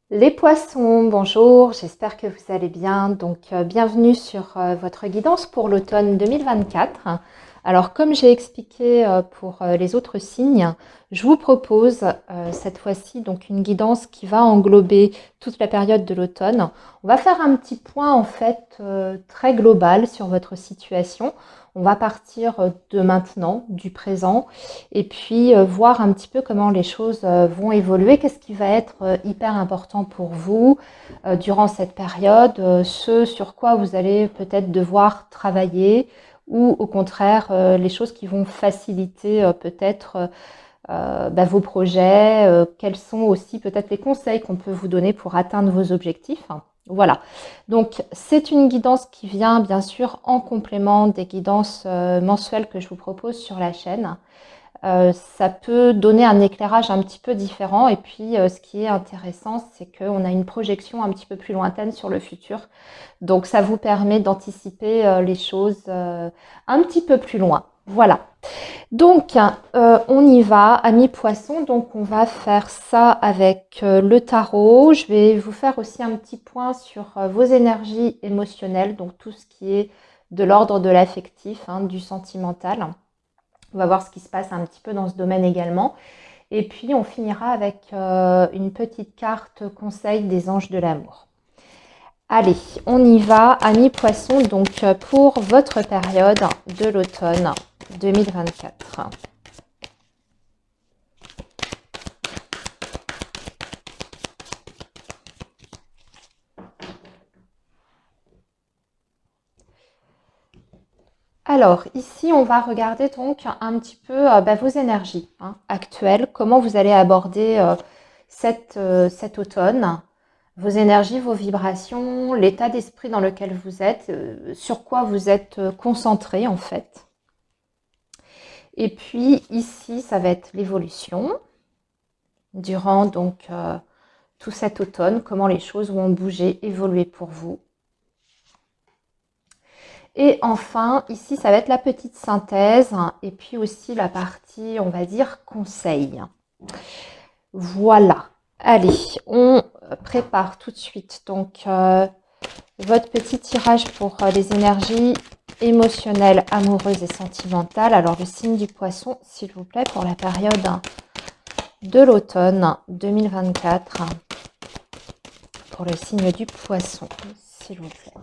Les poissons, bonjour, j'espère que vous allez bien. Bienvenue sur votre guidance pour l'automne 2024. Alors, comme j'ai expliqué pour les autres signes, je vous propose cette fois-ci donc une guidance qui va englober toute la période de l'automne. On va faire un petit point en fait très global sur votre situation. On va partir de maintenant, du présent, et puis voir un petit peu comment les choses vont évoluer, qu'est-ce qui va être hyper important pour vous durant cette période, ce sur quoi vous allez peut-être devoir travailler ou au contraire les choses qui vont faciliter peut-être vos projets, quels sont aussi peut-être les conseils qu'on peut vous donner pour atteindre vos objectifs. Voilà, donc c'est une guidance qui vient bien sûr en complément des guidances mensuelles que je vous propose sur la chaîne. Ça peut donner un éclairage un petit peu différent. Et puis, ce qui est intéressant, c'est qu'on a une projection un petit peu plus lointaine sur le futur. Donc, ça vous permet d'anticiper les choses un petit peu plus loin. Voilà. Donc, on y va, amis poissons. Donc, on va faire ça avec le tarot. Je vais vous faire aussi un petit point sur vos énergies émotionnelles, donc tout ce qui est de l'ordre de l'affectif, hein, du sentimental. On va voir ce qui se passe un petit peu dans ce domaine également. Et puis, on finira avec une petite carte conseil des anges de l'amour. Allez, on y va, amis poissons, donc pour votre période de l'automne 2024. Alors, ici, on va regarder donc un petit peu vos énergies actuelles, comment vous allez aborder cet automne, vos énergies, vos vibrations, l'état d'esprit dans lequel vous êtes, sur quoi vous êtes concentré en fait. Et puis ici, ça va être l'évolution durant donc tout cet automne, comment les choses vont bouger, évoluer pour vous. Et enfin, ici, ça va être la petite synthèse et puis aussi la partie, on va dire, conseil. Voilà. Allez, on prépare tout de suite donc votre petit tirage pour les énergies émotionnelles, amoureuses et sentimentales. Alors, le signe du poisson, s'il vous plaît, pour la période de l'automne 2024. Pour le signe du poisson, s'il vous plaît.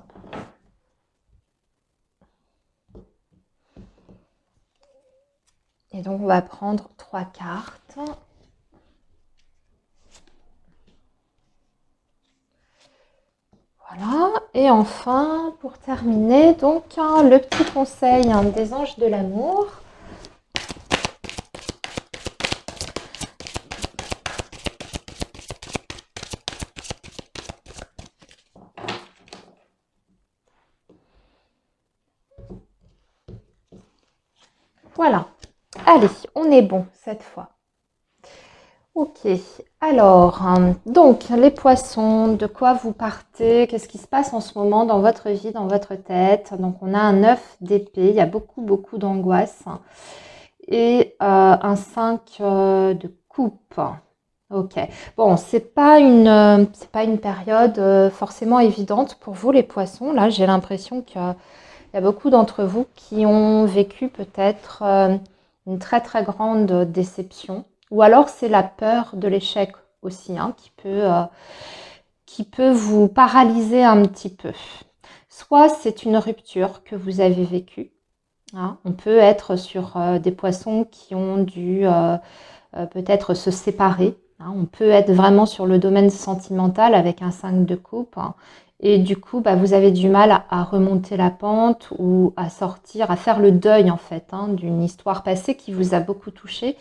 Et donc, on va prendre 3 cartes. Voilà. Et enfin, pour terminer, donc, le petit conseil des anges de l'amour. Voilà. Allez, on est bon cette fois. Ok, alors, donc les poissons, de quoi vous partez? Qu'est-ce qui se passe en ce moment dans votre vie, dans votre tête? Donc on a un 9 d'épée, il y a beaucoup d'angoisse. Et un 5 de coupe. Ok, bon, c'est pas une période forcément évidente pour vous les poissons. Là, j'ai l'impression qu'il y a beaucoup d'entre vous qui ont vécu peut-être une très grande déception. Ou alors c'est la peur de l'échec aussi qui peut vous paralyser un petit peu. Soit c'est une rupture que vous avez vécue. Hein. On peut être sur des poissons qui ont dû peut-être se séparer. Hein. On peut être vraiment sur le domaine sentimental avec un 5 de coupe. Hein. Et du coup, vous avez du mal à remonter la pente ou à sortir, à faire le deuil en fait d'une histoire passée qui vous a beaucoup touché.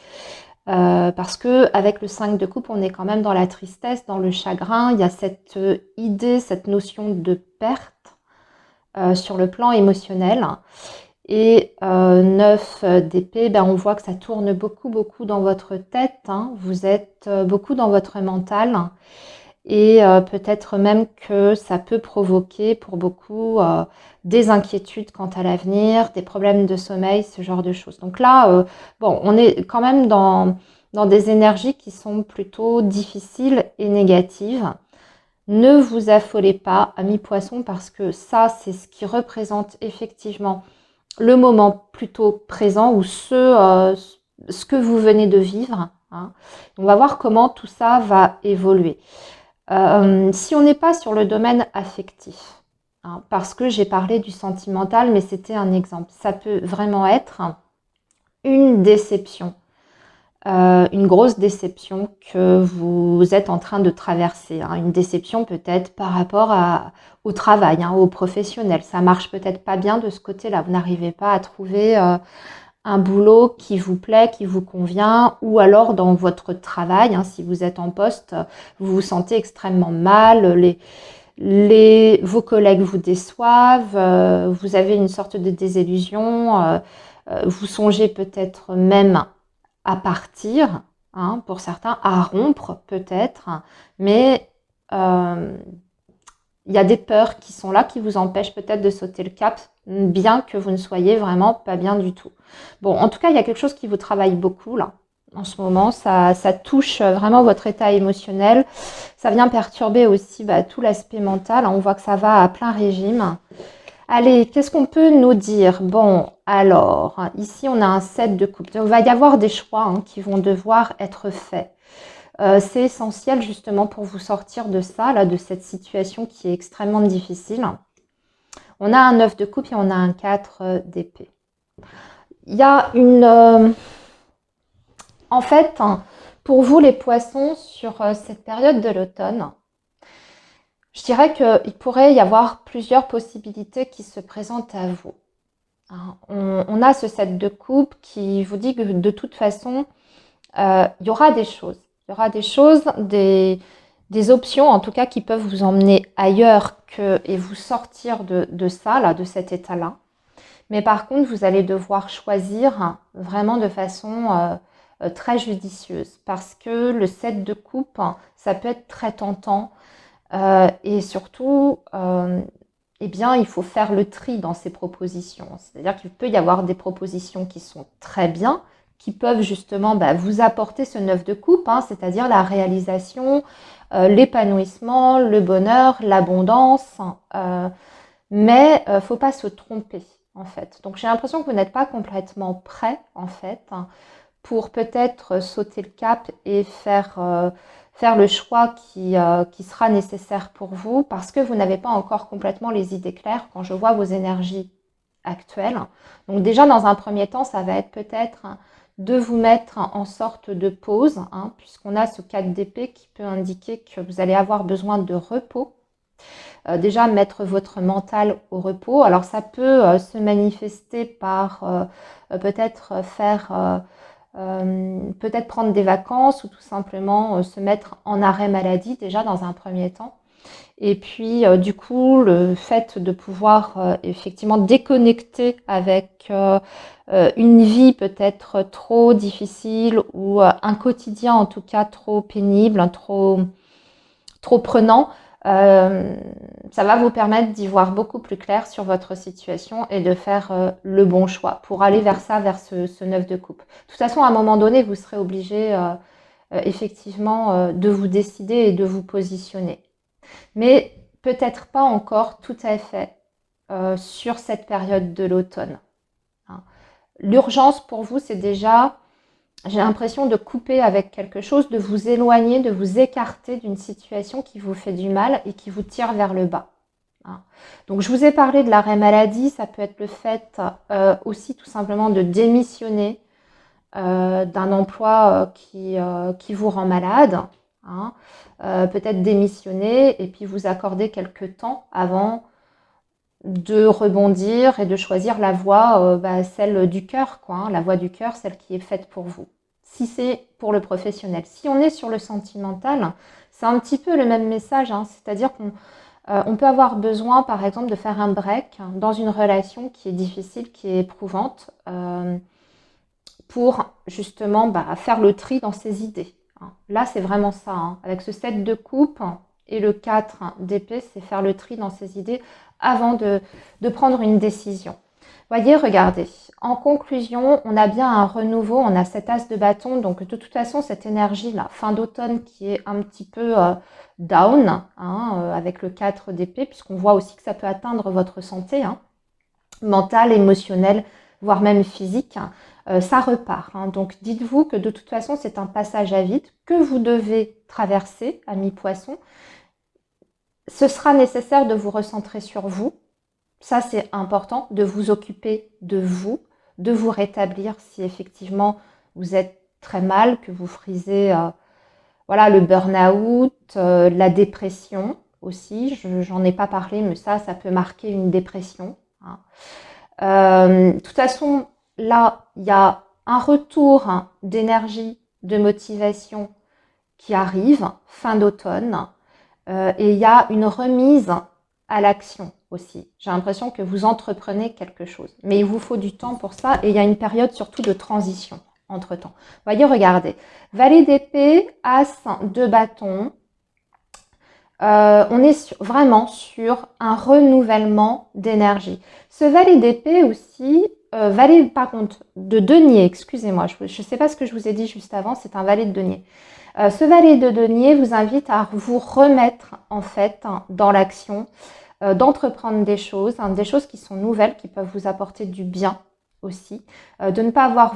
Parce que avec le 5 de coupe, on est quand même dans la tristesse, dans le chagrin. Il y a cette idée, cette notion de perte sur le plan émotionnel. Et 9 d'épée, on voit que ça tourne beaucoup dans votre tête. Hein. Vous êtes beaucoup dans votre mental. Et peut-être même que ça peut provoquer pour beaucoup des inquiétudes quant à l'avenir, des problèmes de sommeil, ce genre de choses. Donc là, bon, on est quand même dans des énergies qui sont plutôt difficiles et négatives. Ne vous affolez pas, amis poissons, parce que ça, c'est ce qui représente effectivement le moment plutôt présent ou ce que vous venez de vivre. Hein. On va voir comment tout ça va évoluer. Si on n'est pas sur le domaine affectif, hein, parce que j'ai parlé du sentimental, mais c'était un exemple, ça peut vraiment être une déception, une grosse déception que vous êtes en train de traverser. Hein. Une déception peut-être par rapport au travail, hein, au professionnel. Ça marche peut-être pas bien de ce côté-là. Vous n'arrivez pas à trouver un boulot qui vous plaît, qui vous convient, ou alors dans votre travail, hein, si vous êtes en poste, vous vous sentez extrêmement mal, vos collègues vous déçoivent, vous avez une sorte de désillusion, vous songez peut-être même à partir, hein, pour certains, à rompre peut-être, mais euh, il y a des peurs qui sont là, qui vous empêchent peut-être de sauter le cap, bien que vous ne soyez vraiment pas bien du tout. Bon, en tout cas, il y a quelque chose qui vous travaille beaucoup là. En ce moment, ça touche vraiment votre état émotionnel. Ça vient perturber aussi tout l'aspect mental. On voit que ça va à plein régime. Allez, qu'est-ce qu'on peut nous dire? Bon, alors, ici, on a un 7 de coupe. Il va y avoir des choix qui vont devoir être faits. C'est essentiel justement pour vous sortir de ça, là, de cette situation qui est extrêmement difficile. On a un 9 de coupe et on a un 4 d'épée. Il y a en fait, pour vous les poissons, sur cette période de l'automne, je dirais qu'il pourrait y avoir plusieurs possibilités qui se présentent à vous. On a ce 7 de coupe qui vous dit que de toute façon, il y aura des choses. Il y aura des choses, des options en tout cas qui peuvent vous emmener ailleurs et vous sortir de ça, là, de cet état-là. Mais par contre, vous allez devoir choisir vraiment de façon très judicieuse parce que le 7 de coupe, ça peut être très tentant et surtout, eh bien, il faut faire le tri dans ces propositions. C'est-à-dire qu'il peut y avoir des propositions qui sont très bien, qui peuvent justement vous apporter ce 9 de coupe, hein, c'est-à-dire la réalisation, l'épanouissement, le bonheur, l'abondance. Mais il ne faut pas se tromper, en fait. Donc j'ai l'impression que vous n'êtes pas complètement prêt, en fait, pour peut-être sauter le cap et faire le choix qui sera nécessaire pour vous, parce que vous n'avez pas encore complètement les idées claires quand je vois vos énergies actuelles. Donc déjà, dans un premier temps, ça va être peut-être de vous mettre en sorte de pause, hein, puisqu'on a ce 4 d'épée qui peut indiquer que vous allez avoir besoin de repos. Déjà, mettre votre mental au repos. Alors, ça peut se manifester par peut-être peut-être prendre des vacances ou tout simplement se mettre en arrêt maladie déjà dans un premier temps. Et puis, du coup, le fait de pouvoir effectivement déconnecter avec une vie peut-être trop difficile ou un quotidien en tout cas trop pénible, trop prenant, ça va vous permettre d'y voir beaucoup plus clair sur votre situation et de faire le bon choix pour aller vers ça, vers ce 9 de coupe. De toute façon, à un moment donné, vous serez obligé effectivement de vous décider et de vous positionner. Mais peut-être pas encore tout à fait sur cette période de l'automne. Hein. L'urgence pour vous, c'est déjà, j'ai l'impression de couper avec quelque chose, de vous éloigner, de vous écarter d'une situation qui vous fait du mal et qui vous tire vers le bas. Hein. Donc je vous ai parlé de l'arrêt maladie, ça peut être le fait aussi tout simplement de démissionner d'un emploi qui vous rend malade. Hein. Peut-être démissionner et puis vous accorder quelques temps avant de rebondir et de choisir la voie, celle du cœur, quoi, hein, la voie du cœur, celle qui est faite pour vous. Si c'est pour le professionnel. Si on est sur le sentimental, c'est un petit peu le même message, hein, c'est-à-dire qu'on peut avoir besoin, par exemple, de faire un break dans une relation qui est difficile, qui est éprouvante, pour justement faire le tri dans ses idées. Hein. Là, c'est vraiment ça. Hein. Avec ce 7 de coupe et le 4 d'épée, c'est faire le tri dans ses idées avant de prendre une décision. Voyez, regardez. En conclusion, on a bien un renouveau, on a cet as de bâton. Donc, de toute façon, cette énergie-là, fin d'automne qui est un petit peu down, hein, avec le 4 d'épée, puisqu'on voit aussi que ça peut atteindre votre santé, hein, mentale, émotionnelle, voire même physique, ça repart. Hein. Donc, dites-vous que de toute façon, c'est un passage à vide que vous devez traverser, ami poisson. Ce sera nécessaire de vous recentrer sur vous. Ça, c'est important, de vous occuper de vous rétablir si effectivement vous êtes très mal, que vous frisez voilà, le burn-out, la dépression aussi. J'en ai pas parlé, mais ça peut marquer une dépression. Hein. De toute façon, là, il y a un retour d'énergie, de motivation qui arrive fin d'automne. Et il y a une remise à l'action aussi. J'ai l'impression que vous entreprenez quelque chose. Mais il vous faut du temps pour ça et il y a une période surtout de transition entre-temps. Voyez, regardez. Valet d'épée, as de bâton. On est vraiment sur un renouvellement d'énergie. Ce valet d'épée aussi, valet par contre de denier, excusez-moi, je ne sais pas ce que je vous ai dit juste avant, c'est un valet de denier. Ce valet de denier vous invite à vous remettre en fait dans l'action, d'entreprendre des choses qui sont nouvelles, qui peuvent vous apporter du bien aussi, de ne pas avoir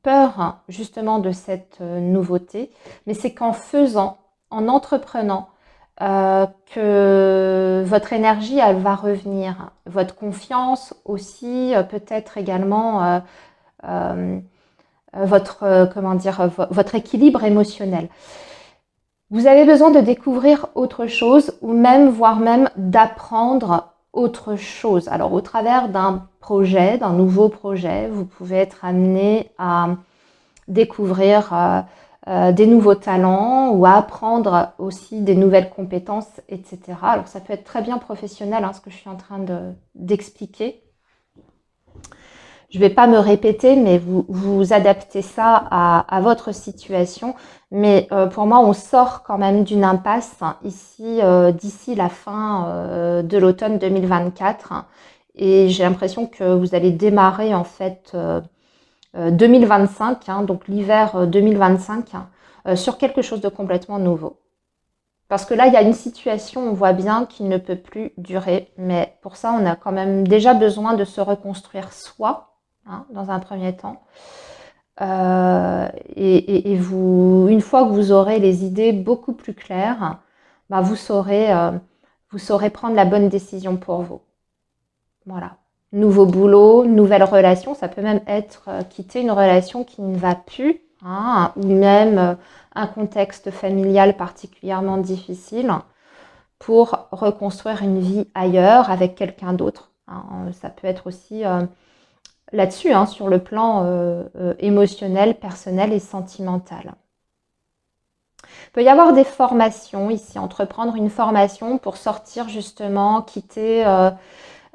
peur justement de cette nouveauté, mais c'est qu'en faisant, en entreprenant, que votre énergie, elle va revenir. Votre confiance aussi, peut-être également comment dire, votre équilibre émotionnel. Vous avez besoin de découvrir autre chose ou même, voire même d'apprendre autre chose. Alors, au travers d'un projet, d'un nouveau projet, vous pouvez être amené à découvrir des nouveaux talents ou à apprendre aussi des nouvelles compétences, etc. Alors, ça peut être très bien professionnel, hein, ce que je suis en train d'expliquer. Je ne vais pas me répéter, mais vous adaptez ça à votre situation. Mais pour moi, on sort quand même d'une impasse ici d'ici la fin de l'automne 2024. Et j'ai l'impression que vous allez démarrer en fait 2025, hein, donc l'hiver 2025, sur quelque chose de complètement nouveau. Parce que là, il y a une situation, on voit bien, qui ne peut plus durer. Mais pour ça, on a quand même déjà besoin de se reconstruire soi. Hein, dans un premier temps. Et vous, une fois que vous aurez les idées beaucoup plus claires, bah vous saurez prendre la bonne décision pour vous. Voilà. Nouveau boulot, nouvelle relation, ça peut même être quitter une relation qui ne va plus, hein, ou même un contexte familial particulièrement difficile pour reconstruire une vie ailleurs avec quelqu'un d'autre. Hein. Ça peut être aussi là-dessus, hein, sur le plan émotionnel, personnel et sentimental. Il peut y avoir des formations ici, entreprendre une formation pour sortir justement, quitter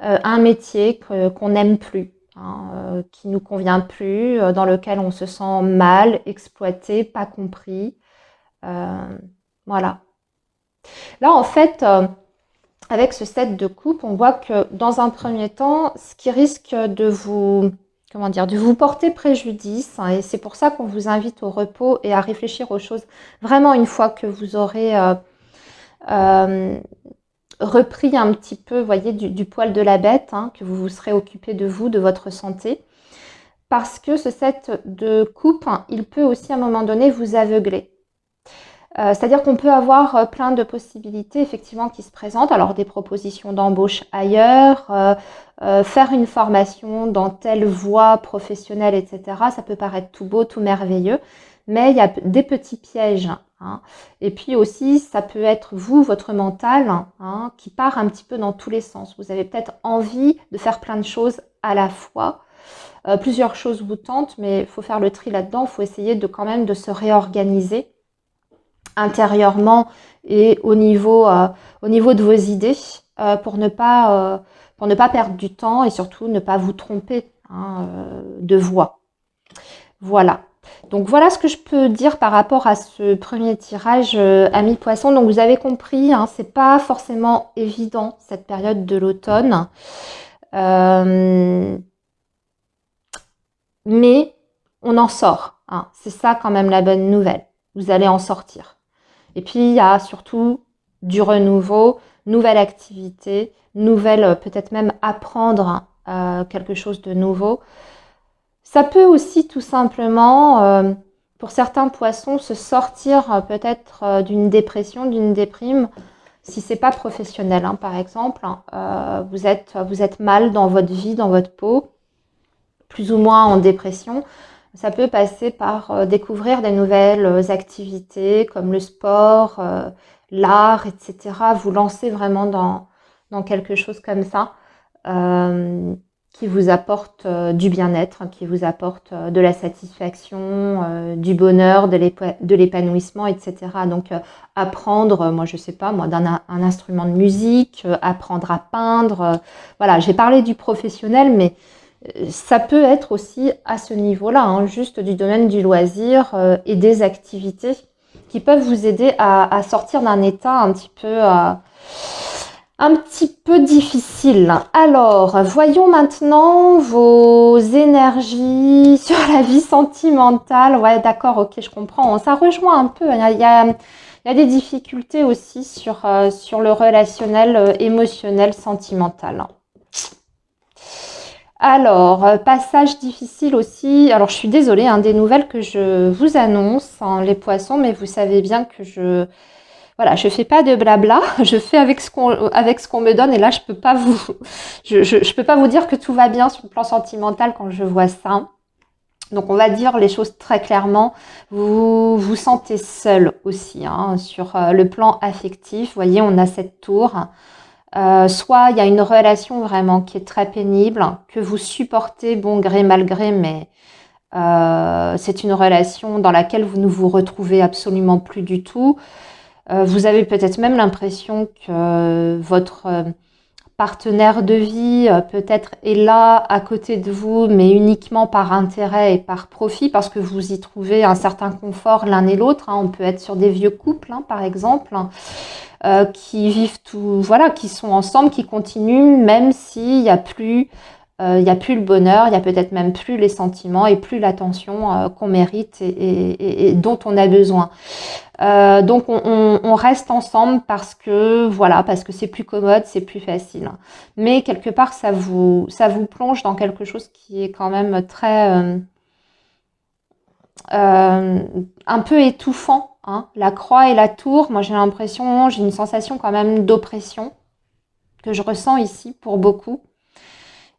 un métier qu'on n'aime plus, hein, qui ne nous convient plus, dans lequel on se sent mal, exploité, pas compris. Voilà. Là, en fait, avec ce 7 de coupe, on voit que dans un premier temps, ce qui risque de vous, comment dire, de vous porter préjudice, hein, et c'est pour ça qu'on vous invite au repos et à réfléchir aux choses vraiment une fois que vous aurez repris un petit peu, voyez, du poil de la bête, hein, que vous vous serez occupé de vous, de votre santé. Parce que ce 7 de coupe, hein, il peut aussi à un moment donné vous aveugler. C'est-à-dire qu'on peut avoir plein de possibilités effectivement qui se présentent. Alors des propositions d'embauche ailleurs, faire une formation dans telle voie professionnelle, etc. Ça peut paraître tout beau, tout merveilleux, mais il y a des petits pièges. Hein. Et puis aussi, ça peut être vous, votre mental, hein, qui part un petit peu dans tous les sens. Vous avez peut-être envie de faire plein de choses à la fois. Plusieurs choses vous tentent, mais il faut faire le tri là-dedans. Il faut essayer de quand même de se réorganiser intérieurement et au niveau de vos idées pour ne pas perdre du temps et surtout ne pas vous tromper, hein, de voix. Voilà. Donc voilà ce que je peux dire par rapport à ce premier tirage amis poissons. Donc vous avez compris, hein, c'est pas forcément évident cette période de l'automne. mais on en sort, hein. C'est ça quand même la bonne nouvelle. Vous allez en sortir. Et puis, il y a surtout du renouveau, nouvelle activité, nouvelle, peut-être même apprendre quelque chose de nouveau. Ça peut aussi tout simplement, pour certains poissons, se sortir peut-être d'une dépression, d'une déprime, si c'est pas professionnel, hein, par exemple. Vous êtes mal dans votre vie, dans votre peau, plus ou moins en dépression. Ça peut passer par découvrir des nouvelles activités comme le sport, l'art, etc. Vous lancer vraiment dans quelque chose comme ça qui vous apporte du bien-être, qui vous apporte de la satisfaction, du bonheur, de l'épanouissement, etc. Donc apprendre, moi je sais pas, moi un instrument de musique, apprendre à peindre. Voilà, j'ai parlé du professionnel, mais ça peut être aussi à ce niveau-là, hein, juste du domaine du loisir et des activités qui peuvent vous aider à sortir d'un état un petit peu difficile. Alors, voyons maintenant vos énergies sur la vie sentimentale. Ouais, d'accord, ok, je comprends. Ça rejoint un peu. Il y a des difficultés aussi sur le relationnel, émotionnel, sentimental. Alors, passage difficile aussi. Alors, je suis désolée, hein, des nouvelles que je vous annonce, hein, les poissons, mais vous savez bien que voilà, je fais pas de blabla, je fais avec ce qu'on me donne, et là, je peux pas vous dire que tout va bien sur le plan sentimental quand je vois ça. Donc, on va dire les choses très clairement. Vous vous sentez seul aussi, hein, sur le plan affectif. Vous voyez, on a cette tour. Soit il y a une relation vraiment qui est très pénible, que vous supportez bon gré mal gré, mais c'est une relation dans laquelle vous ne vous retrouvez absolument plus du tout. Vous avez peut-être même l'impression que votre partenaire de vie peut-être est là à côté de vous, mais uniquement par intérêt et par profit, parce que vous y trouvez un certain confort l'un et l'autre, hein. On peut être sur des vieux couples, hein, par exemple, qui vivent tout, voilà, qui sont ensemble, qui continuent, même s'il n'y a plus le bonheur, il y a peut-être même plus les sentiments et plus l'attention qu'on mérite et dont on a besoin. Donc on reste ensemble parce que voilà, parce que c'est plus commode, c'est plus facile. Mais quelque part ça vous plonge dans quelque chose qui est quand même très un peu étouffant, hein. La croix et la tour, moi j'ai une sensation quand même d'oppression que je ressens ici pour beaucoup.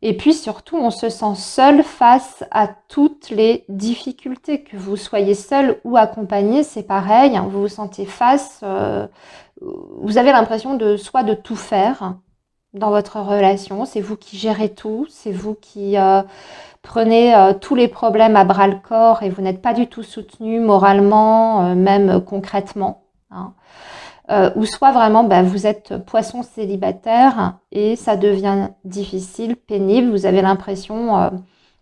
Et puis surtout, on se sent seul face à toutes les difficultés. Que vous soyez seul ou accompagné, c'est pareil, hein. Vous vous sentez vous avez l'impression soit de tout faire dans votre relation. C'est vous qui gérez tout, c'est vous qui prenez tous les problèmes à bras le corps et vous n'êtes pas du tout soutenu moralement, même concrètement, hein. Ou soit vraiment vous êtes poisson célibataire et ça devient difficile, pénible, vous avez l'impression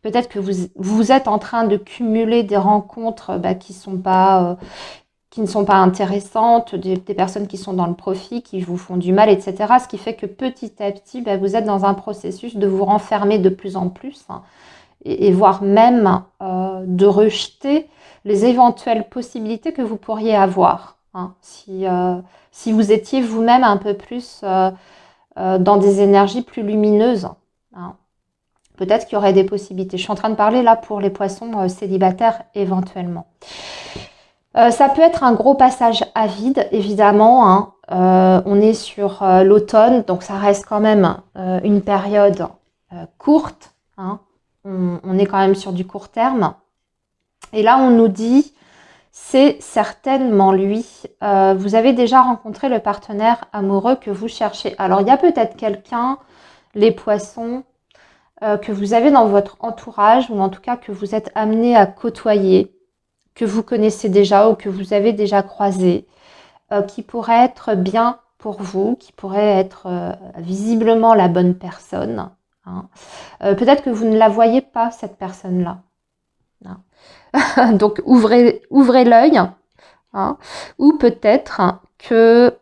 peut-être que vous êtes en train de cumuler des rencontres qui ne sont pas intéressantes, des personnes qui sont dans le profit, qui vous font du mal, etc. Ce qui fait que petit à petit, vous êtes dans un processus de vous renfermer de plus en plus, hein, et voire même de rejeter les éventuelles possibilités que vous pourriez avoir, hein, si vous étiez vous-même un peu plus dans des énergies plus lumineuses, hein. Peut-être qu'il y aurait des possibilités. Je suis en train de parler là pour les poissons célibataires éventuellement. Ça peut être un gros passage à vide, évidemment, hein. On est sur l'automne, donc ça reste quand même une période courte, hein. On est quand même sur du court terme. Et là, on nous dit, c'est certainement lui. Vous avez déjà rencontré le partenaire amoureux que vous cherchez. Alors, il y a peut-être quelqu'un, les poissons, que vous avez dans votre entourage, ou en tout cas que vous êtes amené à côtoyer, que vous connaissez déjà ou que vous avez déjà croisé, qui pourrait être bien pour vous, qui pourrait être visiblement la bonne personne, hein. Peut-être que vous ne la voyez pas, cette personne-là, hein. Donc, ouvrez l'œil, hein. Ou peut-être que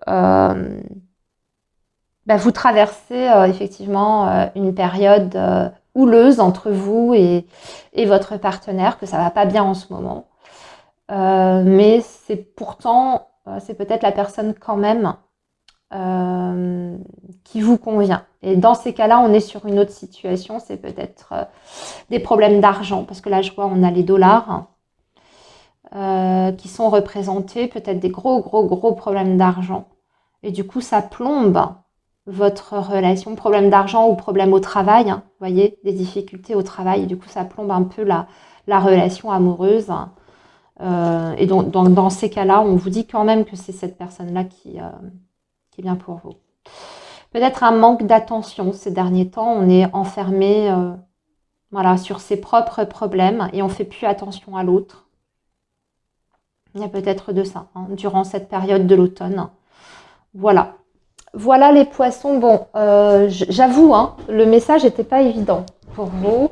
vous traversez effectivement une période houleuse entre vous et votre partenaire, que ça va pas bien en ce moment. Mais c'est pourtant, c'est peut-être la personne quand même qui vous convient. Et dans ces cas-là, on est sur une autre situation, c'est peut-être des problèmes d'argent, parce que là, je vois, on a les dollars qui sont représentés, peut-être des gros problèmes d'argent. Et du coup, ça plombe votre relation, problème d'argent ou problème au travail, hein, vous voyez, des difficultés au travail, et du coup, ça plombe un peu la relation amoureuse. Et donc, dans ces cas-là, on vous dit quand même que c'est cette personne-là qui est bien pour vous. Peut-être un manque d'attention ces derniers temps, on est enfermé voilà, sur ses propres problèmes et on fait plus attention à l'autre. Il y a peut-être de ça, hein, durant cette période de l'automne. Voilà. Voilà les poissons. Bon, j'avoue, hein, le message n'était pas évident pour vous.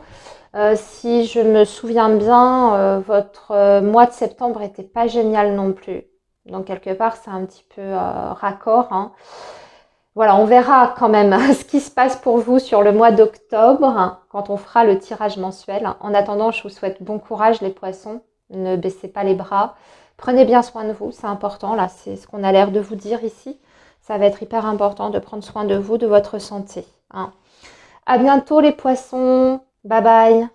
Si je me souviens bien, votre mois de septembre n'était pas génial non plus. Donc, quelque part, c'est un petit peu raccord, hein. Voilà, on verra quand même ce qui se passe pour vous sur le mois d'octobre, hein, quand on fera le tirage mensuel. En attendant, je vous souhaite bon courage les poissons. Ne baissez pas les bras. Prenez bien soin de vous, c'est important. Là, c'est ce qu'on a l'air de vous dire ici. Ça va être hyper important de prendre soin de vous, de votre santé, hein. À bientôt les poissons. Bye bye.